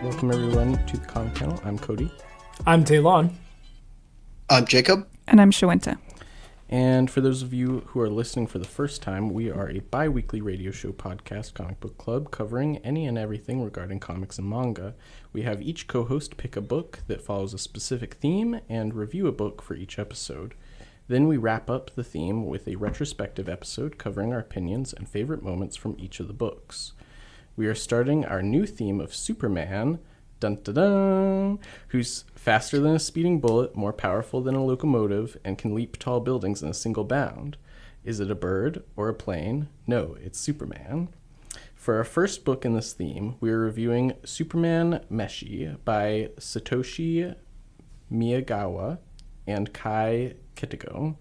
Welcome everyone to the Comic Panel. I'm Cody. I'm Taylon. I'm Jacob. And I'm Shawenta. And for those of you who are listening for the first time, we are a bi-weekly radio show podcast comic book club covering any and everything regarding comics and manga. We have each co-host pick a book that follows a specific theme and review a book for each episode. Then we wrap up the theme with a retrospective episode covering our opinions and favorite moments from each of the books. We are starting our new theme of Superman, dun dun dun, who's faster than a speeding bullet, more powerful than a locomotive, and can leap tall buildings in a single bound. Is it a bird or a plane? No, it's Superman. For our first book in this theme, we are reviewing Superman Meshi by Satoshi Miyagawa and Kai Kitago.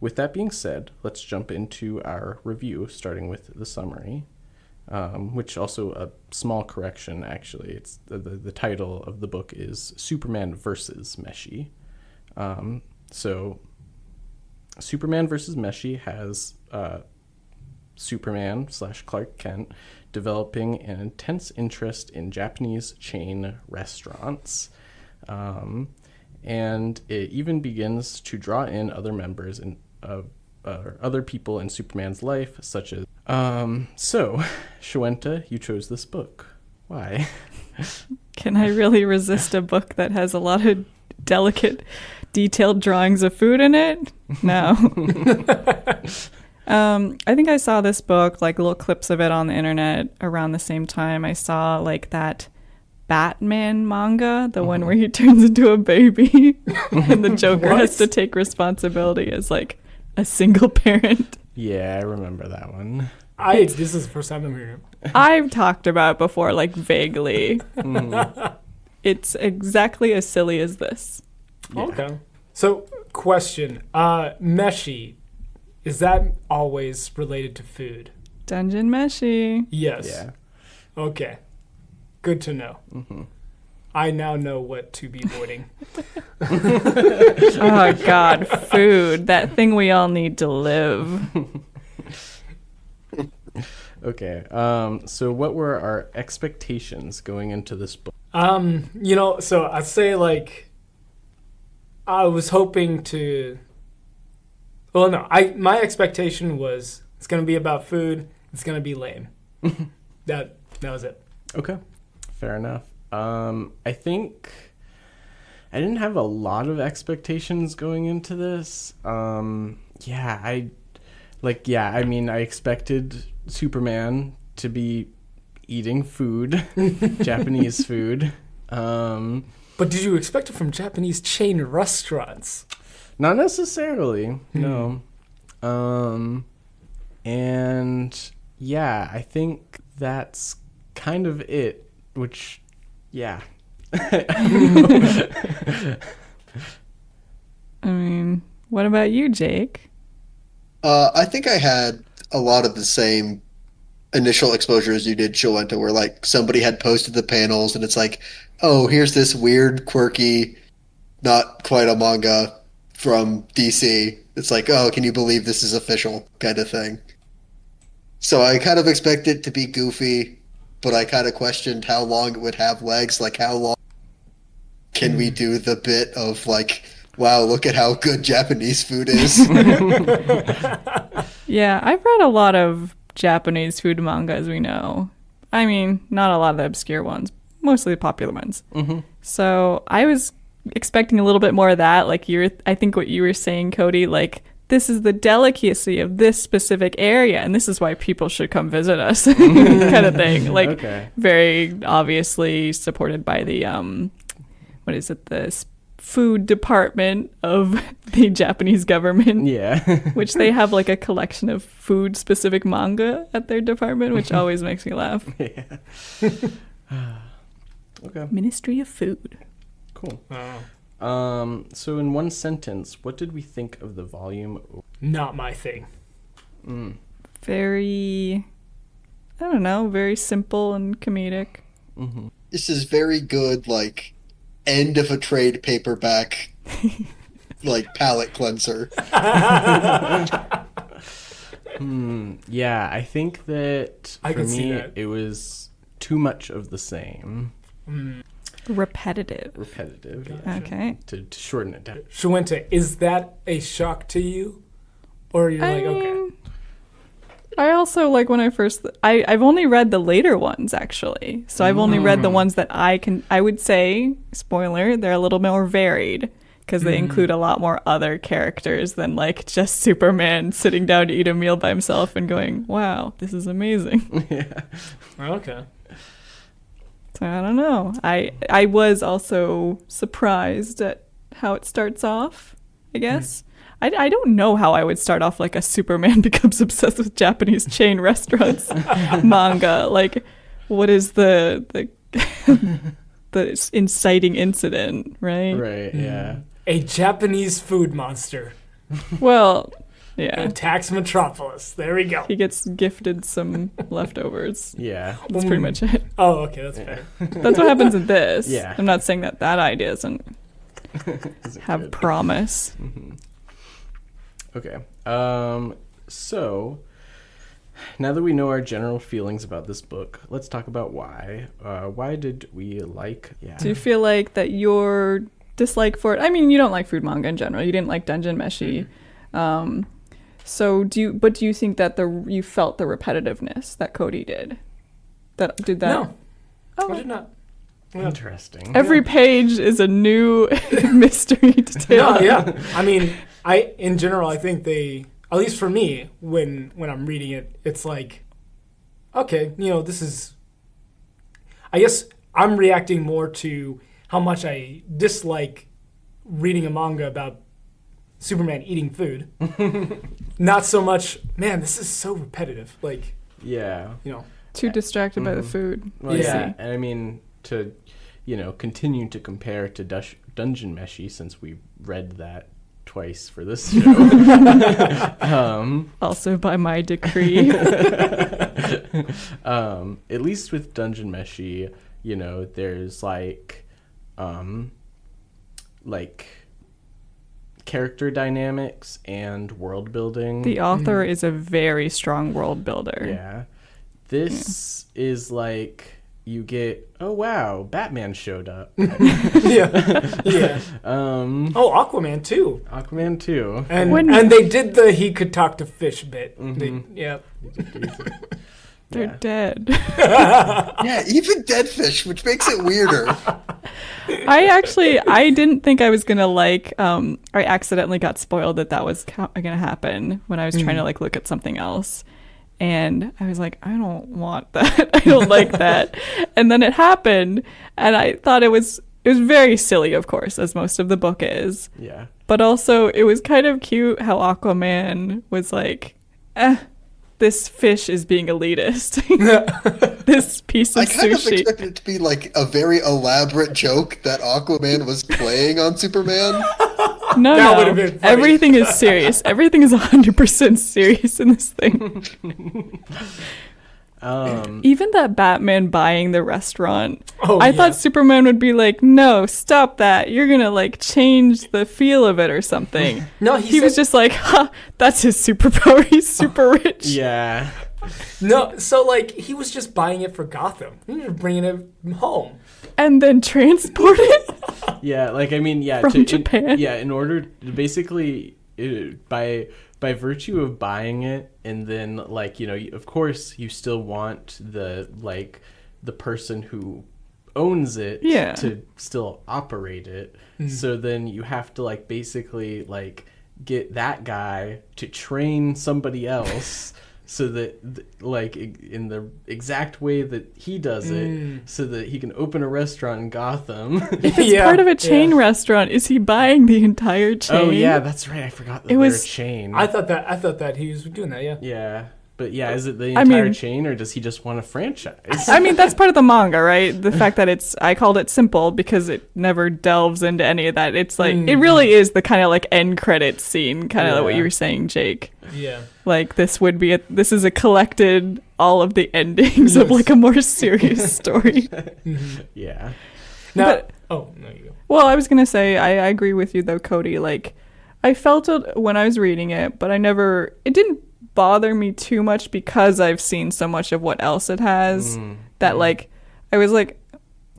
With that being said, let's jump into our review, starting with the summary. Which also a small correction, actually. It's the title of the book is Superman versus Meshi. So Superman versus Meshi has Superman / Clark Kent developing an intense interest in Japanese chain restaurants. And it even begins to draw in other members of other people in Superman's life, such as so Shawenta, you chose this book. Why? Can I really resist a book that has a lot of delicate, detailed drawings of food in it? No. I think I saw this book, like little clips of it on the internet around the same time I saw like that Batman manga, the one where he turns into a baby and the Joker has to take responsibility as like a single parent. Yeah, I remember that one. This is the first time I'm hearing it. I've talked about it before, like vaguely. It's exactly as silly as this. Yeah. Okay. So, question. Meshi, is that always related to food? Dungeon Meshi. Yes. Yeah. Okay. Good to know. Mm-hmm. I now know what to be avoiding. Oh, God. Food. That thing we all need to live. Okay. So what were our expectations going into this book? So I'd say, like, I was hoping to... Well, no. My expectation was it's going to be about food. It's going to be lame. That was it. Okay. Fair enough. I think I didn't have a lot of expectations going into this. I expected Superman to be eating food, Japanese food. But did you expect it from Japanese chain restaurants? Not necessarily, no. And yeah, I think that's kind of it, which... Yeah. I mean, what about you, Jake? I think I had a lot of the same initial exposure as you did, Shawenta, where like somebody had posted the panels and it's like, oh, here's this weird, quirky, not quite a manga from DC. It's like, oh, can you believe this is official kind of thing. So I kind of expect it to be goofy, but I kind of questioned how long it would have legs. Like, how long can we do the bit of, like, wow, look at how good Japanese food is? Yeah, I've read a lot of Japanese food manga, as we know. I mean, not a lot of the obscure ones, mostly the popular ones. Mm-hmm. So I was expecting a little bit more of that. Like, I think what you were saying, Cody, like, this is the delicacy of this specific area, and this is why people should come visit us, kind of thing. Like, okay. Very obviously supported by the, the food department of the Japanese government. Yeah. Which they have, like, a collection of food-specific manga at their department, which always makes me laugh. Yeah. Okay. Ministry of Food. Cool. So in one sentence, what did we think of the volume? Not my thing. Very, I don't know, very simple and comedic. Mm-hmm. This is very good, like, end of a trade paperback, like, palette cleanser. Yeah, I think that for me, it was too much of the same. Repetitive. Yeah. Okay. To shorten it down. Shuenta, is that a shock to you? Or you're like, okay. I also, like, when I've only read the later ones, actually. So I've only read the ones that I would say, spoiler, they're a little more varied. Because they include a lot more other characters than, like, just Superman sitting down to eat a meal by himself and going, wow, this is amazing. Yeah. Okay. So I don't know. I was also surprised at how it starts off, I guess. I don't know how I would start off like a Superman becomes obsessed with Japanese chain restaurants manga. Like, what is the the inciting incident, right? Right, yeah. A Japanese food monster Well, yeah. attacks Metropolis. There we go. He gets gifted some leftovers. Yeah. That's pretty much it. Oh, okay, that's fair. That's what happens in this. Yeah. I'm not saying that idea doesn't have good? promise. Okay. So now that we know our general feelings about this book, let's talk about why. Why did we like? Yeah. Do you feel like that your dislike for it? I mean, you don't like food manga in general. You didn't like Dungeon Meshi. So do you think that you felt the repetitiveness that Cody did? No, Oh. I did not. Yeah. Interesting. Every page is a new mystery detail. No, yeah. I mean, in general, I think they, at least for me, when I'm reading it, it's like, okay, this is, I guess I'm reacting more to how much I dislike reading a manga about Superman eating food. Not so much, man, this is so repetitive. Like, Yeah. Too distracted by the food. Well, Yeah. And I mean, to, continue to compare to Dungeon Meshi, since we read that twice for this show. Also by my decree. At least with Dungeon Meshi, there's like character dynamics and world building. The author is a very strong world builder. Yeah. This is like you get, oh wow, Batman showed up. yeah. Oh, Aquaman too. Aquaman too. And they did the he could talk to fish bit. They're dead. Yeah, even dead fish, which makes it weirder. I didn't think I was gonna like. I accidentally got spoiled that was gonna happen when I was trying to like look at something else, and I was like, I don't want that. I don't like that. And then it happened, and I thought it was very silly, of course, as most of the book is. Yeah. But also, it was kind of cute how Aquaman was like, this fish is being elitist. This piece of I kind sushi. of expected it to be like a very elaborate joke that Aquaman was playing on Superman. No, That would've been funny. Everything is serious. Everything is 100% serious in this thing. Even that Batman buying the restaurant. I thought Superman would be like, no, stop that. You're going to like change the feel of it or something. No, he was just like, that's his superpower. He's super rich. Yeah. No, so like he was just buying it for Gotham. He was bringing it home. And then transport it? Yeah, like, I mean, yeah. From Japan? In order, basically, by virtue of buying it, and then, like, of course, you still want the person who owns it to still operate it. So then you have to, like, basically, like, get that guy to train somebody else so that, like, in the exact way that he does it, so that he can open a restaurant in Gotham. If it's part of a chain restaurant, is he buying the entire chain? Oh yeah, that's right. I forgot that they're a chain. I thought that he was doing that. Yeah. Yeah, but yeah, is it the entire chain, or does he just want a franchise? I mean, that's part of the manga, right? The fact that I called it simple because it never delves into any of that. It's like, it really is the kind of like end credits scene, kind of like what you were saying, Jake. Yeah. Like this is a collected all of the endings of like a more serious story. Yeah. Now, no, you go. Well, I was going to say, I agree with you though, Cody. Like, I felt it when I was reading it, but it didn't bother me too much because I've seen so much of what else it has that like I was like,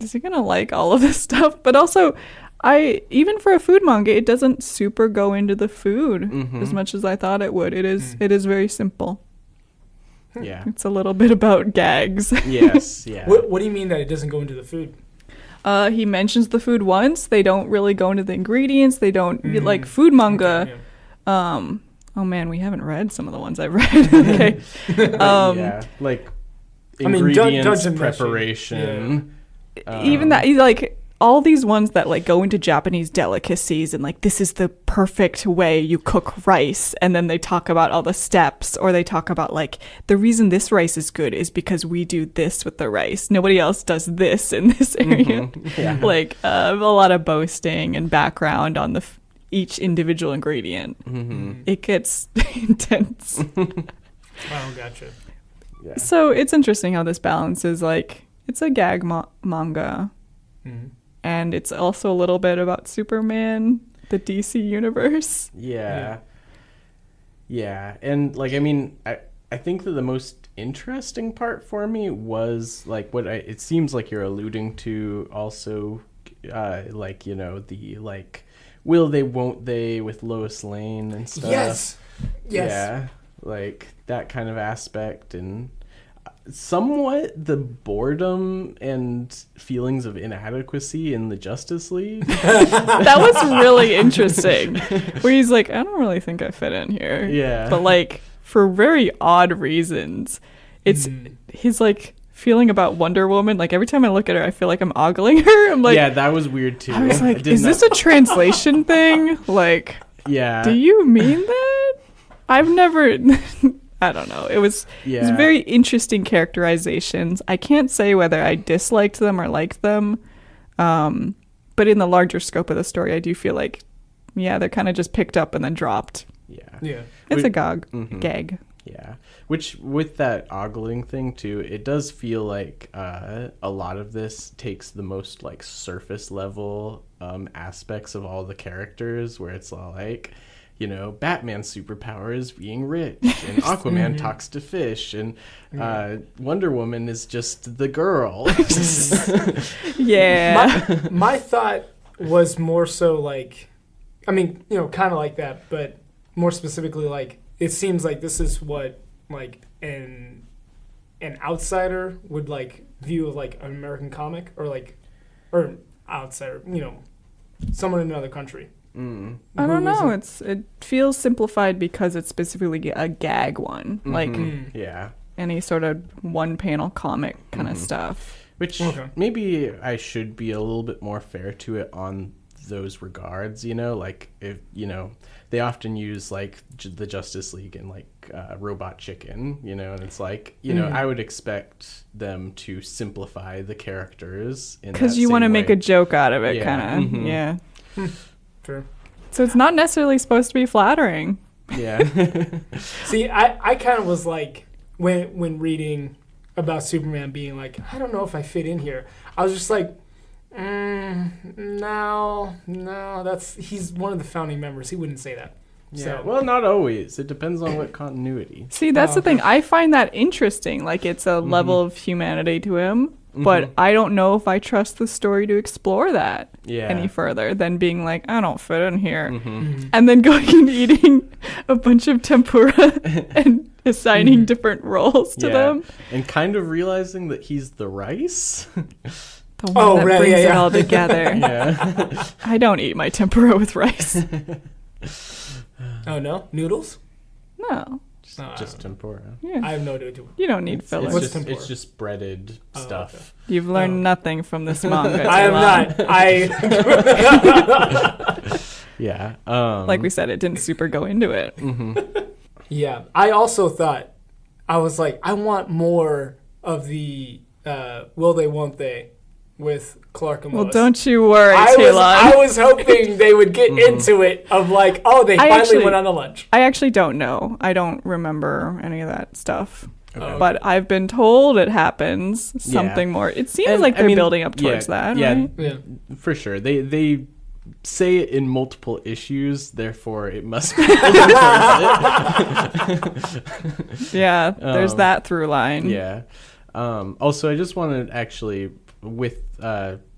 is he gonna like all of this stuff? But also, even for a food manga, it doesn't super go into the food as much as I thought it would. It is very simple. Yeah. It's a little bit about gags. Yes, yeah. What do you mean that it doesn't go into the food? He mentions the food once. They don't really go into the ingredients. They don't like food manga. Okay, yeah. Oh man, we haven't read some of the ones I've read. Okay. Yeah, like ingredients, Meshi. preparation. Even that, like all these ones that like go into Japanese delicacies and like this is the perfect way you cook rice, and then they talk about all the steps, or they talk about like the reason this rice is good is because we do this with the rice. Nobody else does this in this area. Yeah. Like a lot of boasting and background on each individual ingredient. It gets intense. Oh, gotcha. Yeah. So it's interesting how this balance is like it's a gag manga. And it's also a little bit about Superman, the DC universe. Yeah. And like, I mean, I think that the most interesting part for me was like it seems like you're alluding to also, like, you know, the like, will they, won't they with Lois Lane and stuff. Yes. Yeah. Like that kind of aspect, and somewhat the boredom and feelings of inadequacy in the Justice League. That was really interesting. Where he's like, I don't really think I fit in here. Yeah. But like for very odd reasons. It's his like feeling about Wonder Woman. Like every time I look at her, I feel like I'm ogling her. I'm like, yeah, that was weird too. I was like, is this a translation thing? Like, yeah. do you mean that? I've never. I don't know. It was very interesting characterizations. I can't say whether I disliked them or liked them. But in the larger scope of the story, I do feel like, yeah, they're kind of just picked up and then dropped. Yeah. It's a gag. Yeah. Which, with that ogling thing too, it does feel like a lot of this takes the most like surface level aspects of all the characters, where it's all like, you know, Batman's superpower is being rich, and Aquaman talks to fish, and Wonder Woman is just the girl. Yeah. My thought was more so like, I mean, you know, kind of like that, but more specifically, like, it seems like this is what like an outsider would like view of like an American comic, or outsider, you know, someone in another country. I don't know. It feels simplified because it's specifically a gag one, like any sort of one panel comic kind of stuff. Which maybe I should be a little bit more fair to it on those regards. You know, like if you know they often use like the Justice League and like Robot Chicken. You know, and it's like you know I would expect them to simplify the characters because you want to make a joke out of it, kind of. Yeah. True. So it's not necessarily supposed to be flattering. Yeah. See, I kind of was like, when reading about Superman being like, I don't know if I fit in here, I was just like, no, he's one of the founding members. He wouldn't say that. Yeah. So. Well, not always. It depends on what continuity. See, that's the thing. I find that interesting. Like, it's a level of humanity to him. But I don't know if I trust the story to explore that any further than being like, I don't fit in here. And then going and eating a bunch of tempura and assigning different roles to them. And kind of realizing that he's the rice. The one that brings it all together. Yeah. I don't eat my tempura with rice. Oh, no? Noodles? No. Just tempura. Yeah. I have no idea. You don't need fillers. It's just breaded stuff. Okay. You've learned nothing from this manga. I am not. Yeah. Like we said, it didn't super go into it. Yeah. I also thought, I was like, I want more of the will they, won't they with Clark and Lois. Well, don't you worry, I was hoping they would get into it of like, oh, they finally went on the lunch. I actually don't know. I don't remember any of that stuff. Okay. But I've been told it happens. Something more. It seems like they're building up towards that. Yeah, right? Yeah. For sure. They say it in multiple issues, therefore it must be. Yeah, there's that through line. Yeah. Also, I just wanted actually, with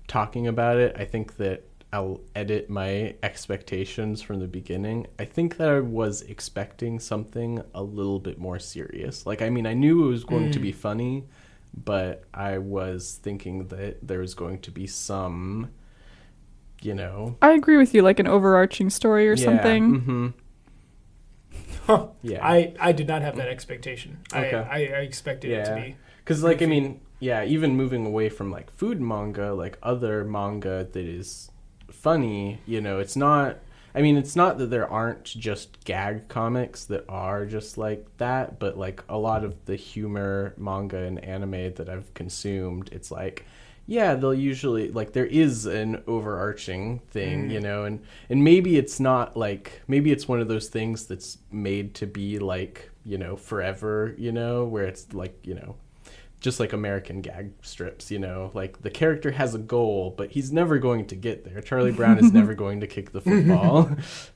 talking about it, I think that I'll edit my expectations from the beginning. I think that I was expecting something a little bit more serious. Like, I mean, I knew it was going to be funny, but I was thinking that there was going to be some, you know... I agree with you, like an overarching story or something. Mm-hmm. Huh. Yeah. I did not have that expectation. Okay. I expected it to be. Because, like, I mean, yeah, even moving away from, like, food manga, like, other manga that is funny, you know, it's not... I mean, it's not that there aren't just gag comics that are just like that, but, like, a lot of the humor manga and anime that I've consumed, it's like... Yeah, they'll usually, like, there is an overarching thing, you know, and maybe it's not, like, maybe it's one of those things that's made to be, like, you know, forever, you know, where it's, like, you know, just like American gag strips, you know, like, the character has a goal, but he's never going to get there. Charlie Brown is never going to kick the football,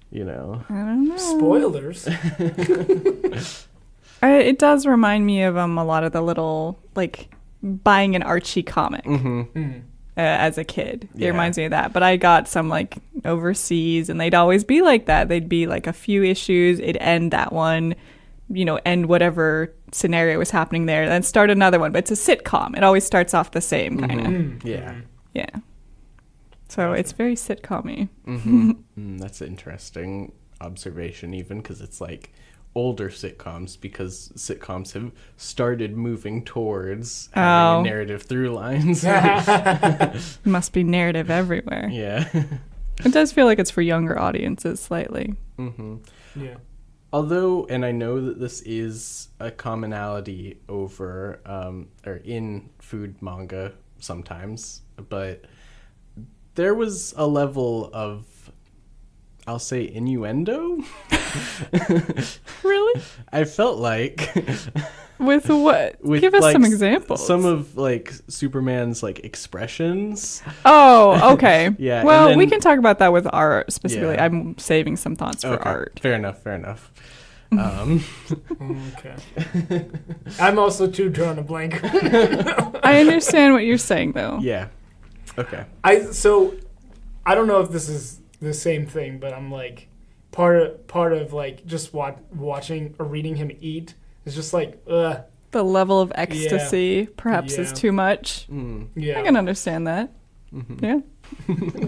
you know. I don't know. Spoilers. It does remind me of a lot of the little, like... buying an Archie comic as a kid. It reminds me of that. But I got some like overseas and they'd always be like that. They'd be like a few issues. It'd end that one, you know, end whatever scenario was happening there. Then start another one. But it's a sitcom. It always starts off the same kind of. Yeah. Yeah. So it's very sitcom-y. That's an interesting observation even because it's like older sitcoms because sitcoms have started moving towards having narrative through lines. Must be narrative everywhere. Yeah. It does feel like it's for younger audiences slightly. Yeah. Although, and I know that this is a commonality over or in food manga sometimes, but there was a level of, I'll say, innuendo. Really? I felt like with what? Give us like, some examples. Some of like Superman's like expressions. Oh, okay. Yeah. Well, then, we can talk about that with art specifically. Yeah. I'm saving some thoughts for art. Fair enough. Okay. I'm also too drawing a blank. I understand what you're saying, though. Yeah. Okay. So I don't know if this is the same thing, but I'm like part of like just watching or reading him eat is just like the level of ecstasy perhaps is too much. Yeah, I can understand that. Yeah.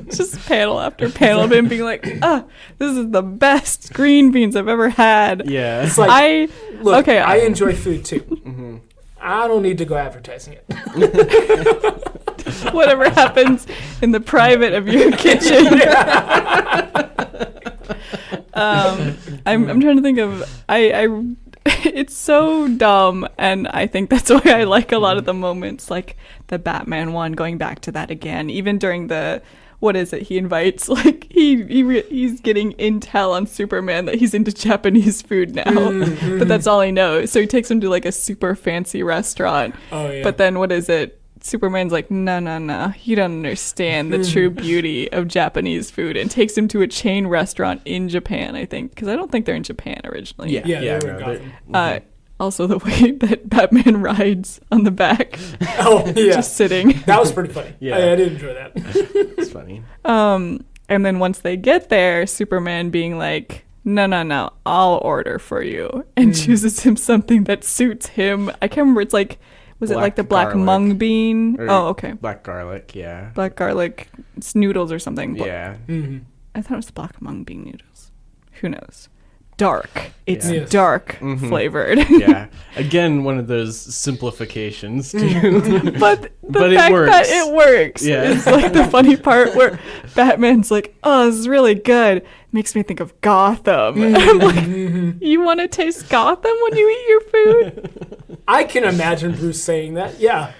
Just panel after panel of him being like, this is the best green beans I've ever had. Yeah. It's like, I enjoy food too. I don't need to go advertising it. Whatever happens in the private of your kitchen. I'm trying to think of it's so dumb, and I think that's why I like a lot of the moments, like the Batman one, going back to that again, even during the, what is it, he invites, like, he's getting intel on Superman that he's into Japanese food now, but that's all he knows, so he takes him to, like, a super fancy restaurant, but then, what is it, Superman's like, no, you don't understand the true beauty of Japanese food, and takes him to a chain restaurant in Japan, I think, because I don't think they're in Japan originally. Yeah, they were in Gotham. Also, the way that Batman rides on the back. Oh, yeah. Just sitting. That was pretty funny. Yeah. I did enjoy that. It's funny. And then once they get there, Superman being like, no, I'll order for you. And chooses him something that suits him. I can't remember. It's like, was it like the black garlic. mung bean? Oh, okay. Black garlic, yeah. Black garlic noodles or something. Yeah. I thought it was black mung bean noodles. Who knows? Dark. It's Yes. dark flavored. Yeah. Again, one of those simplifications too. But the But it fact works. that it works Yeah. is like the funny part where Batman's like, oh, this is really good. Makes me think of Gotham. And I'm like, you want to taste Gotham when you eat your food? I can imagine Bruce saying that. Yeah.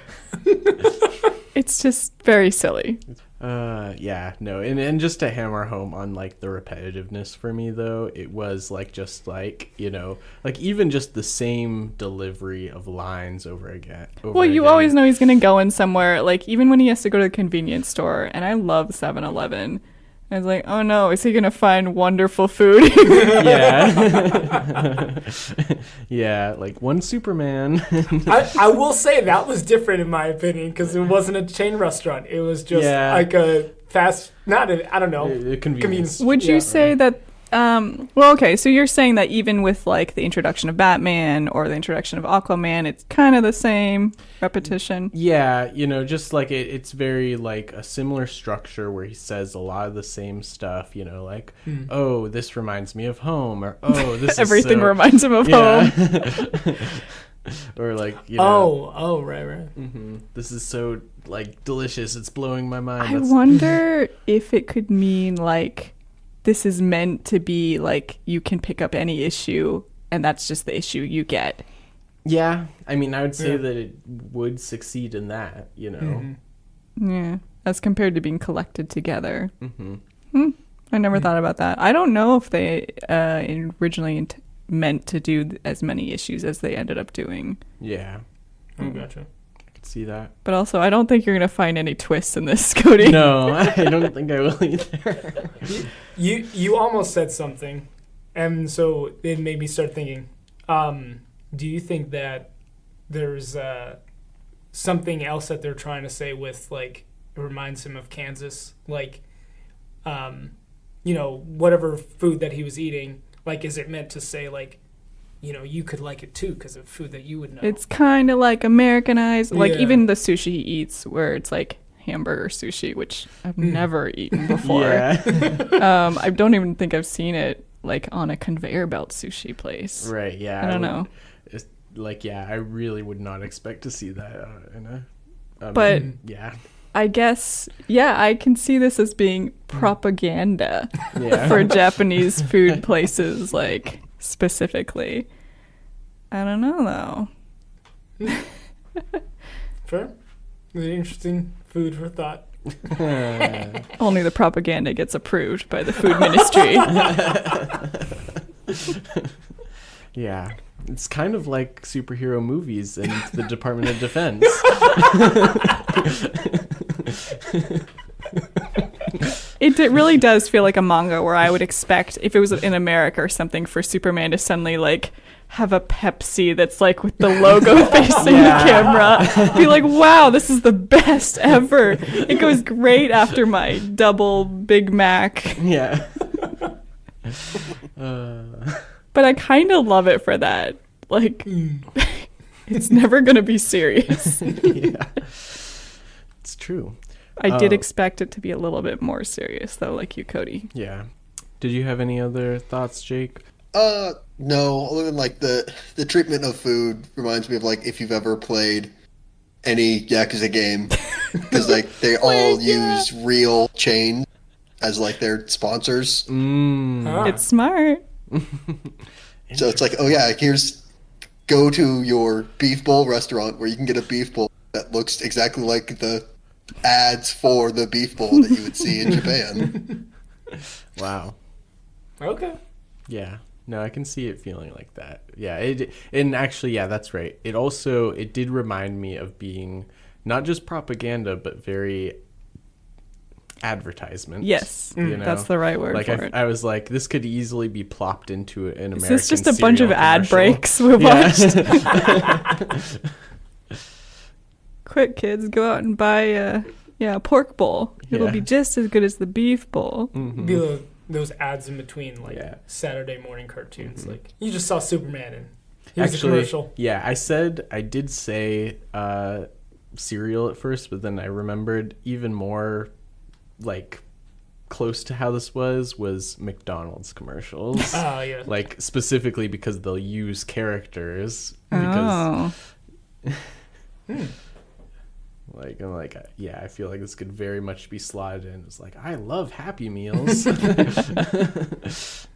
It's just very silly. Yeah, no, and just to hammer home on like the repetitiveness for me though, it was like just like, you know, like even just the same delivery of lines over again. Well, you always know he's going to go in somewhere, like even when he has to go to the convenience store, and I love 7-Eleven. I was like, oh no, is he going to find wonderful food? Yeah. Yeah, like one Superman. I will say that was different in my opinion because it wasn't a chain restaurant. It was just like a fast, I don't know. Convenience. Would you say that, well, okay, so you're saying that even with like the introduction of Batman or the introduction of Aquaman, it's kind of the same repetition? Yeah, just like it's very like a similar structure where he says a lot of the same stuff, like, oh, this reminds me of home, or oh, this everything is reminds him of home. Or like, right. This is so like delicious, it's blowing my mind. I wonder if it could mean like this is meant to be like you can pick up any issue and that's just the issue you get. Yeah, I mean, I would say that it would succeed in that, Yeah, as compared to being collected together. I never thought about that. I don't know if they originally meant to do as many issues as they ended up doing. Yeah. Oh, gotcha. I could see that. But also, I don't think you're going to find any twists in this, Cody. No, I don't think I will either. You almost said something, and so it made me start thinking. Do you think that there's something else that they're trying to say with, like, it reminds him of Kansas? Like, whatever food that he was eating, like, is it meant to say, like, you could like it too because of food that you would know? It's kind of like Americanized. Like, even the sushi he eats where it's, like, hamburger sushi, which I've never eaten before. Yeah. I don't even think I've seen it, like, on a conveyor belt sushi place. Right, yeah. I don't know. Like, yeah, I really would not expect to see that in a... but yeah, I guess, I can see this as being propaganda for Japanese food places, like, specifically. I don't know, though. Fair. Really interesting food for thought. Only the propaganda gets approved by the food ministry. Yeah. It's kind of like superhero movies and the Department of Defense. It really does feel like a manga where I would expect, if it was in America or something, for Superman to suddenly, like, have a Pepsi that's, like, with the logo facing the camera. Be like, wow, this is the best ever. It goes great after my double Big Mac. Yeah. But I kind of love it for that. Like, it's never going to be serious. Yeah. It's true. I did expect it to be a little bit more serious, though, like you, Cody. Yeah. Did you have any other thoughts, Jake? No, other than, like, the treatment of food reminds me of, like, if you've ever played any Yakuza game, because, like, they all use real chains as, like, their sponsors. It's smart. So it's like, oh yeah, go to your beef bowl restaurant where you can get a beef bowl that looks exactly like the ads for the beef bowl that you would see in Japan. Wow. Okay. Yeah. No, I can see it feeling like that. Yeah. And actually, yeah, that's right. It did remind me of being not just propaganda, but very advertisement. Yes, that's the right word like for it. I was like, this could easily be plopped into an American. Is this just a bunch of ad commercial. breaks we watched? Quick, kids, go out and buy a pork bowl. It'll be just as good as the beef bowl. Mm-hmm. Be those ads in between, like Saturday morning cartoons. Mm-hmm. Like, you just saw Superman and here's a commercial. Yeah, I did say cereal at first, but then I remembered even more, like, close to how this was McDonald's commercials. Oh, yeah. Like, specifically because they'll use characters. Oh. Like, I'm like, yeah, I feel like this could very much be slotted in. It's like, I love Happy Meals. It's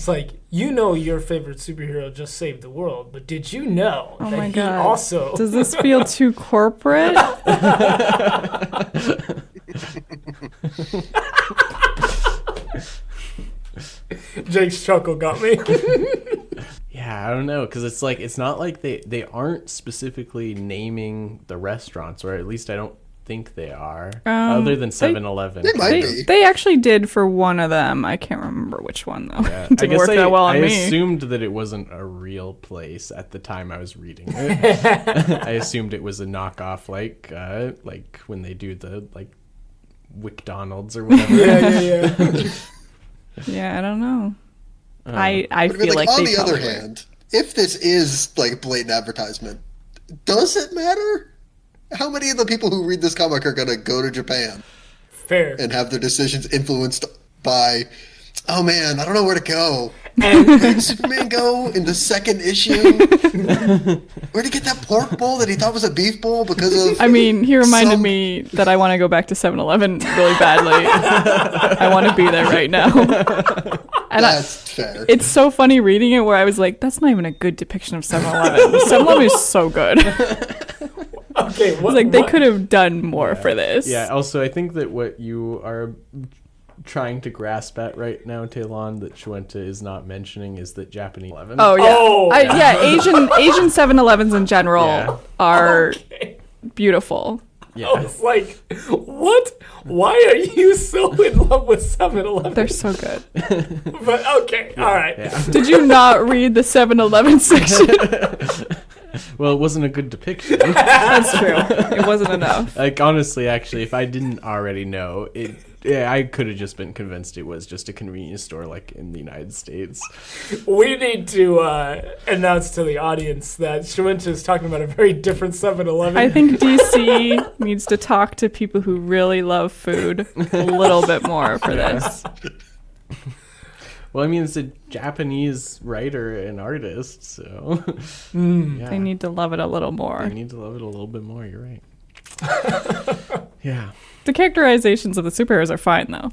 like, your favorite superhero just saved the world, but did you know that he God. also... Does this feel too corporate? Jake's chuckle got me. Yeah, I don't know, because it's like, it's not like they aren't specifically naming the restaurants, or at least I don't think they are, other than 7-Eleven. They might be. They actually did for one of them. I can't remember which one though. Yeah. Didn't work that well on I me. assumed that it wasn't a real place at the time I was reading it. I assumed it was a knockoff, like when they do the like McDonald's or whatever. Yeah. Yeah, I don't know. I But feel like on they the other probably were. hand, if this is like blatant advertisement, does it matter? How many of the people who read this comic are going to go to Japan Fair. and have their decisions influenced by, oh man, I don't know where to go. And Where did Superman go in the second issue? Where'd he get that pork bowl that he thought was a beef bowl because of... I mean, he reminded some- me that I want to go back to 7-Eleven really badly. I want to be there right now. And That's fair. it's so funny reading it where I was like, that's not even a good depiction of 7-Eleven. 7-Eleven is so good. okay, It's like they could have done more for this. Yeah, also, I think that what you are trying to grasp at right now, Talon, that Shuenta is not mentioning is that Japanese 11. Oh yeah. Oh. Yeah, Asian 7-Elevens in general Yeah. are Okay. beautiful. I Yeah. was like, what? Why are you so in love with 7-Eleven? They're so good. But okay, all right. Yeah. Did you not read the 7-Eleven section? Well, it wasn't a good depiction. That's true. It wasn't enough. Like, honestly, actually, if I didn't already know, I could have just been convinced it was just a convenience store like in the United States. We need to announce to the audience that Shuenta is talking about a very different 7-Eleven. I think DC needs to talk to people who really love food a little bit more for this. Well, I mean, it's a Japanese writer and artist, so yeah. They need to love it a little more. They need to love it a little bit more. You're right. Yeah. The characterizations of the superheroes are fine, though.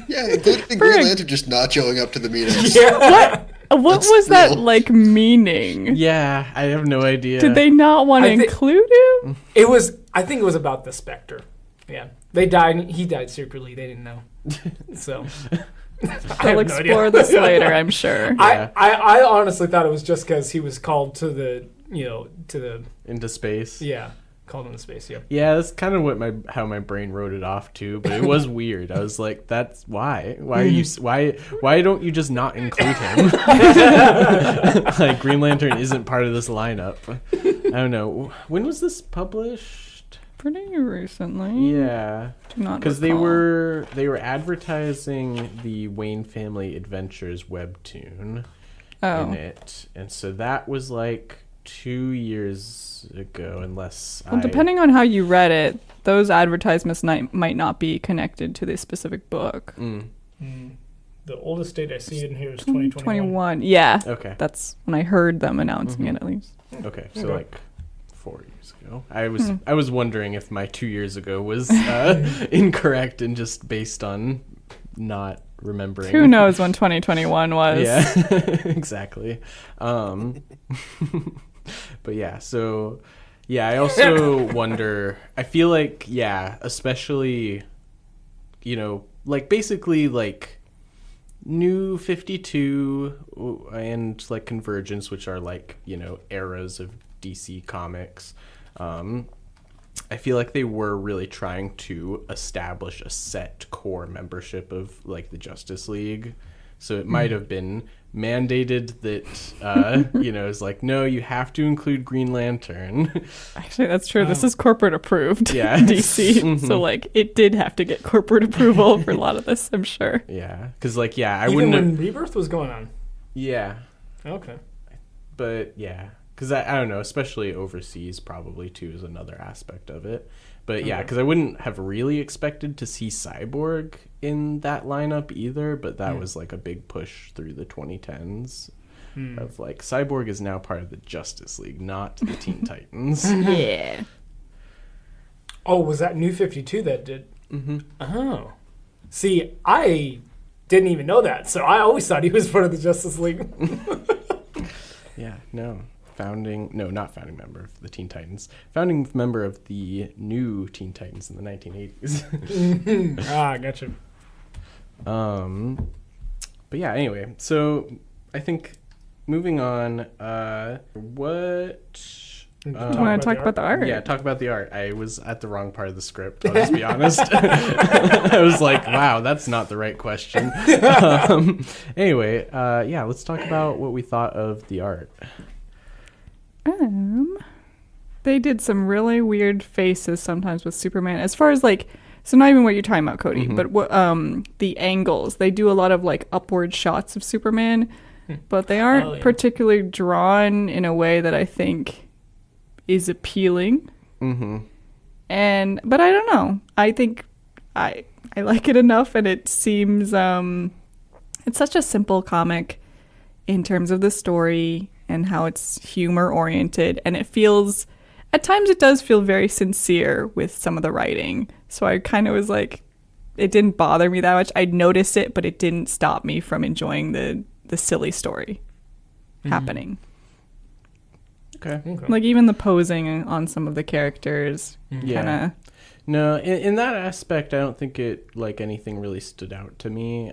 Yeah, including Green Lantern just not showing up to the meetings. yeah. What That's was that, real. like, meaning? Yeah, I have no idea. Did they not want to I thi- include him? I think it was about the Spectre. Yeah. They died. He died secretly. They didn't know. So. I I'll have no explore idea. this later, I'm sure. Yeah. I honestly thought it was just because he was called to the, Into space. called into space, yeah. Yeah, that's kind of how my brain wrote it off too, but it was weird. I was like, "That's why. Why are you? Why don't you just not include him? Like Green Lantern isn't part of this lineup." I don't know. When was this published? Pretty recently. Yeah, Do not because they recall. were advertising the Wayne Family Adventures webtoon Oh. in it, and so that was like 2 years ago, unless Well, I. depending on how you read it, those advertisements might not be connected to this specific book. The oldest date I see in here is 2021. 21. Yeah. Okay. That's when I heard them announcing it, at least. Okay, so Okay. like 4 years ago. I was wondering if my 2 years ago was incorrect and just based on not remembering. Who knows when 2021 was? Yeah, exactly. But yeah, so yeah, I also wonder. I feel like especially, like basically like New 52 and like Convergence, which are like eras of DC Comics. I feel like they were really trying to establish a set core membership of like the Justice League. So it might have been mandated that, it's like, no, you have to include Green Lantern. Actually, that's true. This is corporate approved. Yeah. DC. Mhm. So, like, it did have to get corporate approval for a lot of this, I'm sure. Yeah. Because, like, I Even wouldn't when have. Rebirth was going on. Yeah. Okay. But, yeah. Because I don't know, especially overseas, probably, too, is another aspect of it. But, yeah, because I wouldn't have really expected to see Cyborg in that lineup either, but that was, like, a big push through the 2010s of, like, Cyborg is now part of the Justice League, not the Teen Titans. Yeah. Oh, was that New 52 that did? Mm-hmm. Oh. See, I didn't even know that, so I always thought he was part of the Justice League. Yeah, no. Not founding member of the Teen Titans. Founding member of the new Teen Titans in the 1980s. Gotcha. But yeah, anyway, so I think moving on, what You want to talk about the art? Yeah, talk about the art. I was at the wrong part of the script. I'll just be honest. I was like, wow, that's not the right question. Anyway, yeah, let's talk about what we thought of the art. They did some really weird faces sometimes with Superman. As far as like, so not even what you're talking about, Cody, but what the angles. They do a lot of like upward shots of Superman, but they aren't particularly drawn in a way that I think is appealing. But I don't know. I think I like it enough, and it seems it's such a simple comic in terms of the story and how it's humor oriented, and it feels at times it does feel very sincere with some of the writing. So I kind of was like, it didn't bother me that much. I'd notice it, but it didn't stop me from enjoying the silly story happening. Okay. Like even the posing on some of the characters kind of. No, in that aspect, I don't think it like anything really stood out to me.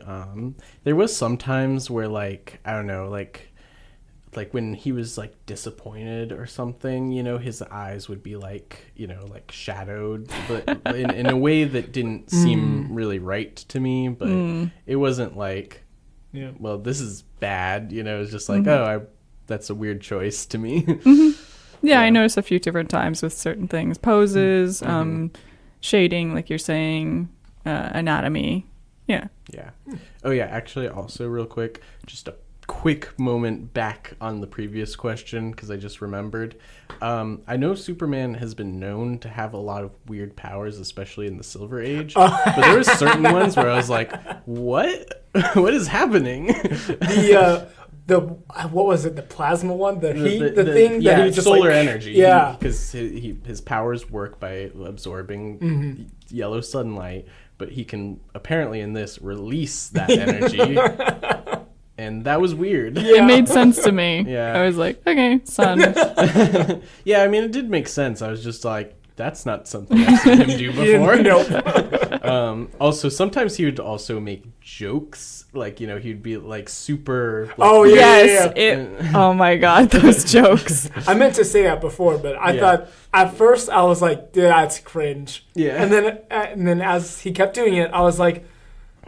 There was some times where like I don't know, like when he was like disappointed or something, you know, his eyes would be like, you know, like shadowed, but in a way that didn't seem really right to me. But it wasn't like, well, this is bad, you know. It was just like, that's a weird choice to me. Yeah, I noticed a few different times with certain things, poses, shading, like you're saying, anatomy. Yeah. Oh yeah, actually, also real quick, just a quick moment back on the previous question because I just remembered. I know Superman has been known to have a lot of weird powers, especially in the Silver Age. But there were certain ones where I was like, "What? What is happening?" The what was it? The plasma one, the heat, the thing that he just solar like, energy. Yeah, because his powers work by absorbing yellow sunlight, but he can apparently in this release that energy. And that was weird. It made sense to me. Yeah. I was like, okay, sun. Yeah, I mean, it did make sense. I was just like, that's not something I've seen him do before. Nope. Also, sometimes he would also make jokes. Like, you know, he'd be like super... Like, Oh my God, those jokes. I meant to say that before, but I thought at first I was like, dude, that's cringe. Yeah. And then as he kept doing it, I was like,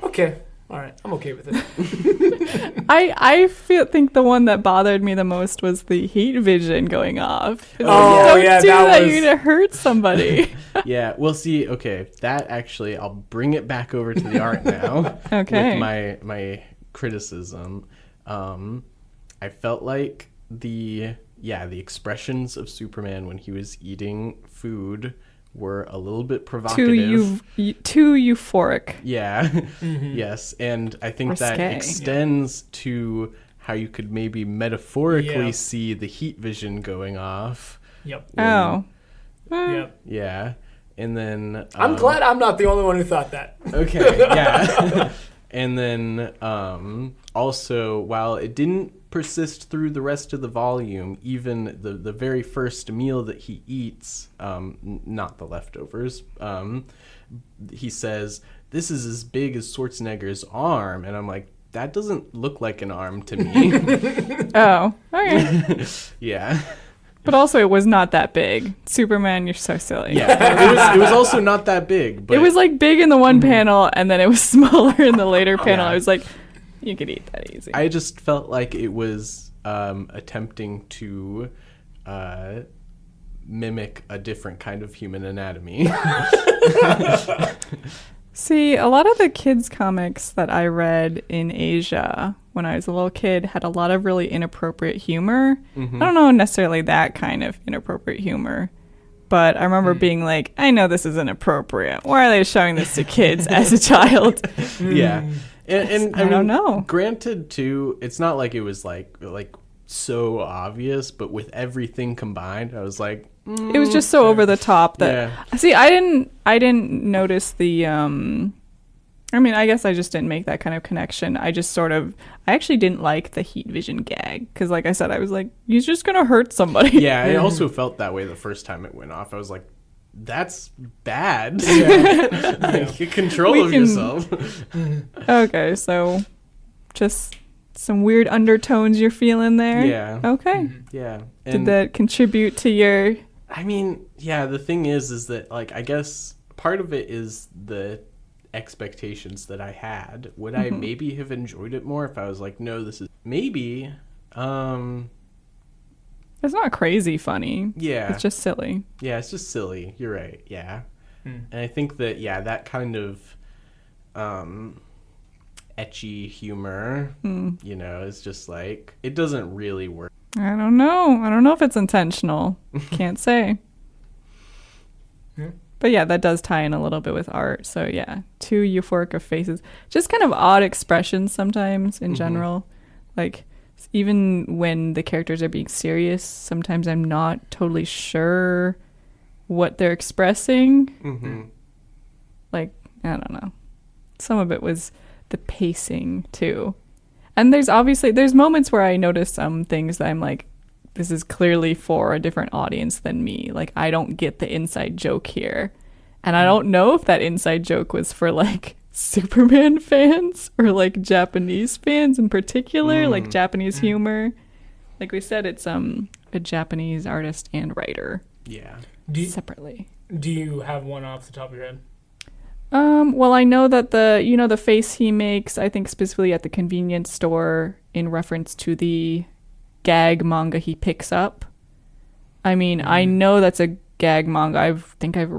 okay. All right, I'm okay with it. I think the one that bothered me the most was the heat vision going off. Don't do that. You're gonna hurt somebody. Yeah, we'll see. Okay, that actually, I'll bring it back over to the art now. Okay. With my criticism, I felt like the expressions of Superman when he was eating food were a little bit provocative. Too euphoric. Yeah. Yes. And I think that extends to how you could maybe metaphorically see the heat vision going off. Yep. Yep. Yeah. And then... I'm glad I'm not the only one who thought that. Okay. Yeah. And then also, while it didn't persist through the rest of the volume, even the very first meal that he eats, not the leftovers, he says, "This is as big as Schwarzenegger's arm." And I'm like, that doesn't look like an arm to me. Oh, okay. Yeah. But also, it was not that big. Superman, you're so silly. Yeah, it was also not that big. But it was like big in the one panel, and then it was smaller in the later panel. I was like, you could eat that easy. I just felt like it was attempting to mimic a different kind of human anatomy. See, a lot of the kids' comics that I read in Asia when I was a little kid had a lot of really inappropriate humor. I don't know necessarily that kind of inappropriate humor, but I remember being like, I know this is inappropriate. Why are they showing this to kids as a child? Yeah. And I don't know. Granted, too, it's not like it was like so obvious, but with everything combined, I was like, it was just so over the top that see, I didn't notice the I mean, I guess I just didn't make that kind of connection. I actually didn't like the heat vision gag because, like I said, I was like, he's just gonna hurt somebody. Yeah, I also felt that way the first time it went off. I was like, that's bad. Like, get control of yourself. Okay, so just some weird undertones you're feeling there? Yeah. Okay. Yeah. Did And that contribute to your... I mean, yeah, the thing is that, like, I guess part of it is the expectations that I had. Would I maybe have enjoyed it more if I was like, no, this is maybe, It's not crazy funny. yeah. It's just silly. Yeah, it's just silly. You're right. Yeah. And I think that, yeah, that kind of ecchi humor, you know, is just like, it doesn't really work. I don't know. I don't know if it's intentional. Can't say. But yeah, that does tie in a little bit with art. So yeah, too euphoric of faces. Just kind of odd expressions sometimes in general. Like, even when the characters are being serious, sometimes I'm not totally sure what they're expressing. Like, I don't know. Some of it was the pacing too. And there's moments where I notice some things that I'm like, this is clearly for a different audience than me. Like, I don't get the inside joke here. And I don't know if that inside joke was for like Superman fans or like Japanese fans in particular, like Japanese humor. Like we said, it's a Japanese artist and writer. Yeah. Separately. Do you have one off the top of your head? Well, I know that the face he makes, I think specifically at the convenience store in reference to the gag manga he picks up. I mean, I know that's a gag manga. I think I've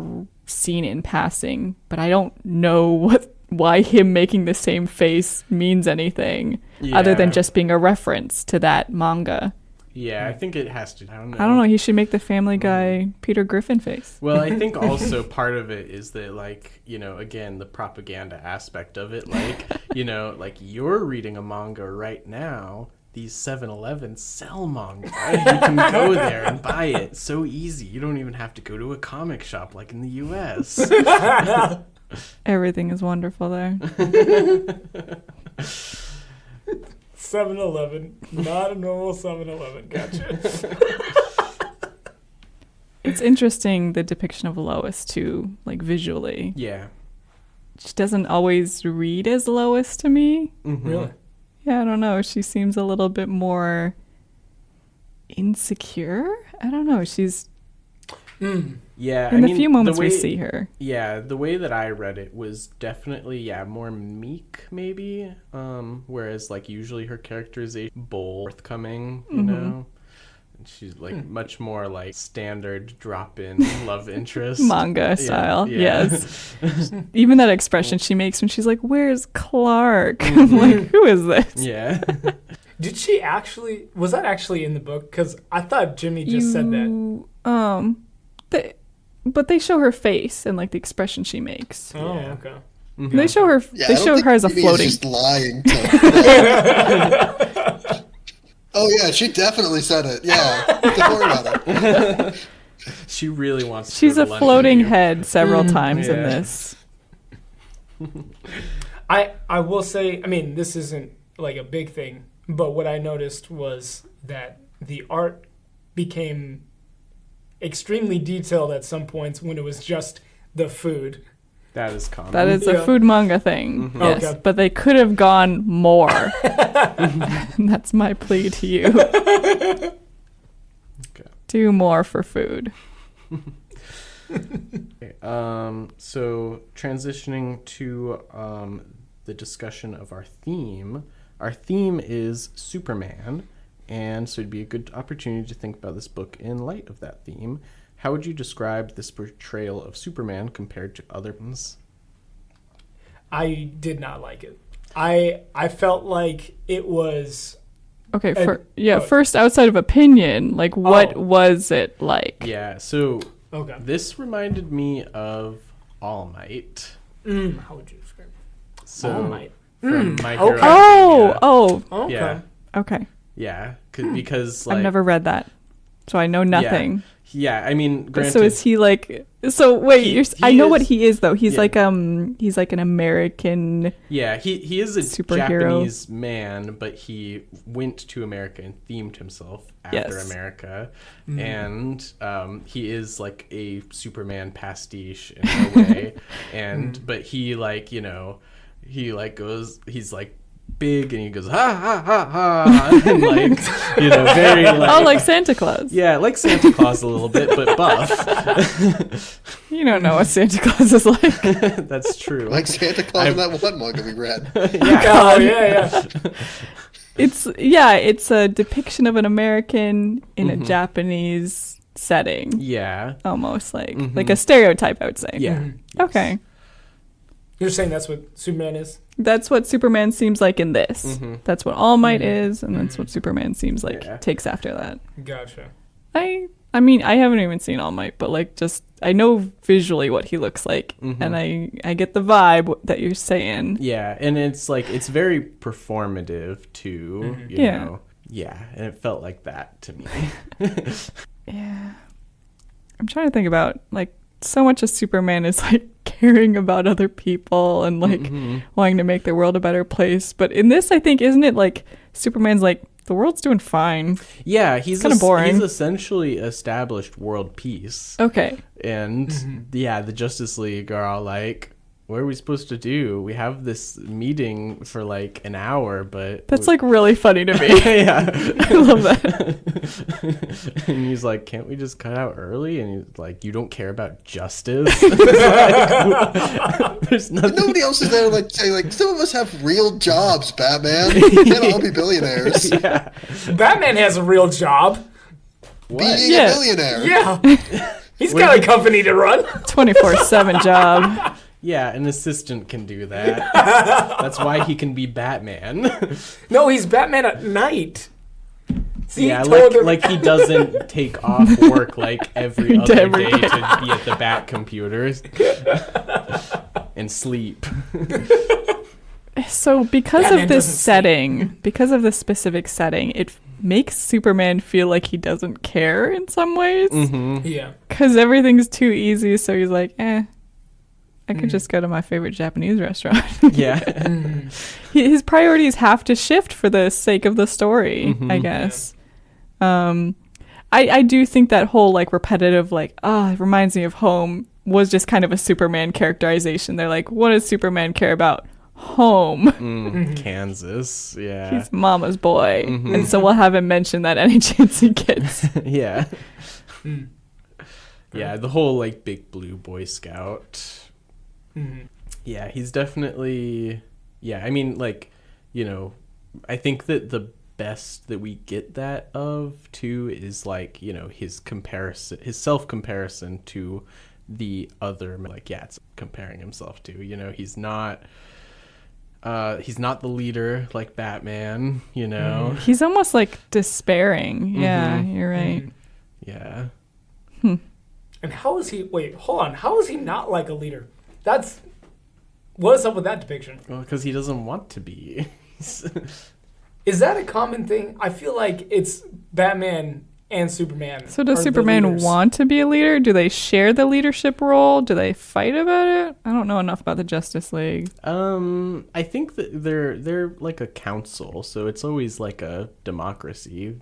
seen it in passing, but I don't know why him making the same face means anything other than just being a reference to that manga. Yeah, I think it has to. I don't know. He should make the Family Guy Peter Griffin face. Well, I think also part of it is that, like, you know, again, the propaganda aspect of it. Like, you know, like, you're reading a manga right now. These 7-Elevens sell manga. You can go there and buy it. So easy. You don't even have to go to a comic shop like in the U.S. Everything is wonderful there. 7-Eleven, not a normal 7-Eleven. Gotcha. It's interesting, the depiction of Lois too, like visually. Yeah. She doesn't always read as Lois to me. Really? Yeah, I don't know. She seems a little bit more insecure. I don't know. She's Yeah. in the few moments we see her. Yeah, the way that I read it was definitely, more meek, maybe. Whereas, like, usually her characterization bold, forthcoming, you know? And she's, like, much more, like, standard drop-in love interest. Manga style, yeah. yes. Even that expression she makes when she's like, where's Clark? I'm like, who is this? Yeah. Did she actually... Was that actually in the book? Because I thought Jimmy just said that. But they show her face and, like, the expression she makes. Oh, Yeah. okay. They show her. Yeah, they I don't show think her as a Jimmy floating. is just lying. Oh yeah, she definitely said it. Yeah, don't worry about it. She really wants to She's go a to lunch floating with you. head several times in Yeah. this. I will say, I mean, this isn't like a big thing, but what I noticed was that the art became extremely detailed at some points when it was just the food. That is common. That is a food manga thing. Yes, Okay. but they could have gone more. And that's my plea to you. Okay. Do more for food. Okay, so transitioning to the discussion of our theme. Our theme is Superman, and so it'd be a good opportunity to think about this book in light of that theme. How would you describe this portrayal of Superman compared to other ones? I did not like it. I felt like it was... Okay, And- first, outside of opinion, like, what was it like? Yeah, so Okay. this reminded me of All Might. How would you describe it? So All Might. from My Hero okay. Academia. Okay. Yeah, Okay. yeah, because like I've never read that, so I know nothing. Yeah, I mean, granted, So is he like? So wait, He I know what is- he is though. He's yeah. he's like an American. yeah, he is a Superhero. Japanese man, but he went to America and themed himself after Yes. America, and he is like a Superman pastiche in a way, and but he like he like goes, he's like big, and he goes ha ha ha ha, and like very like Oh, like Santa Claus. yeah, like Santa Claus a little bit, but buff. You don't know what Santa Claus is like. That's true. Like Santa Claus in that one manga we read. Oh yeah. It's a depiction of an American in a Japanese setting. Yeah. Almost like a stereotype, I would say. Yeah. Mm-hmm. Okay. You're saying that's what Superman is? That's what Superman seems like in this. Mm-hmm. That's what All Might is, and that's what Superman seems like takes after that. Gotcha. I mean, I haven't even seen All Might, but like just I know visually what he looks like, and I get the vibe that you're saying. Yeah, and it's like it's very performative too, you know. Yeah, and it felt like that to me. Yeah. I'm trying to think about like so much of Superman is like caring about other people and like wanting to make the world a better place. But in this, I think, isn't it like Superman's like, the world's doing fine. Yeah, he's kind of boring. He's essentially established world peace. Okay. And the Justice League are all like, what are we supposed to do? We have this meeting for like an hour, but that's like really funny to me. yeah. I love that. And he's like, can't we just cut out early? And he's like, you don't care about justice? There's nothing. Nobody else is there like saying like, some of us have real jobs, Batman. We can't all be billionaires. Yeah. Batman has a real job. What? Being a billionaire. Yeah. He's got a company to run. 24/7 job. Yeah, an assistant can do that. That's why he can be Batman. No, he's Batman at night. See, yeah, told him- like he doesn't take off work like every other day to be at the Bat computers and sleep. So because Batman of this doesn't setting, because of this specific setting, it makes Superman feel like he doesn't care in some ways. Yeah. Because everything's too easy, so he's like, I could just go to my favorite Japanese restaurant. Yeah. His priorities have to shift for the sake of the story, I guess. I do think that whole like repetitive like, it reminds me of home was just kind of a Superman characterization. They're like, what does Superman care about? Home. Kansas. Yeah. He's mama's boy. And so we'll have him mention that any chance he gets. Yeah. Yeah, the whole like big blue Boy Scout. Yeah, he's definitely, I mean, like, I think that the best that we get that of too is like, his self-comparison to the other, like, it's comparing himself to, he's not the leader like Batman, He's almost like despairing. Yeah, you're right. Yeah. And how is he? Wait, hold on. How is he not like a leader? What is up with that depiction? Well, because he doesn't want to be. Is that a common thing? I feel like it's Batman and Superman. So does are the Superman leaders. want to be a leader? Do they share the leadership role? Do they fight about it? I don't know enough about the Justice League. I think that they're like a council, so it's always like a democracy,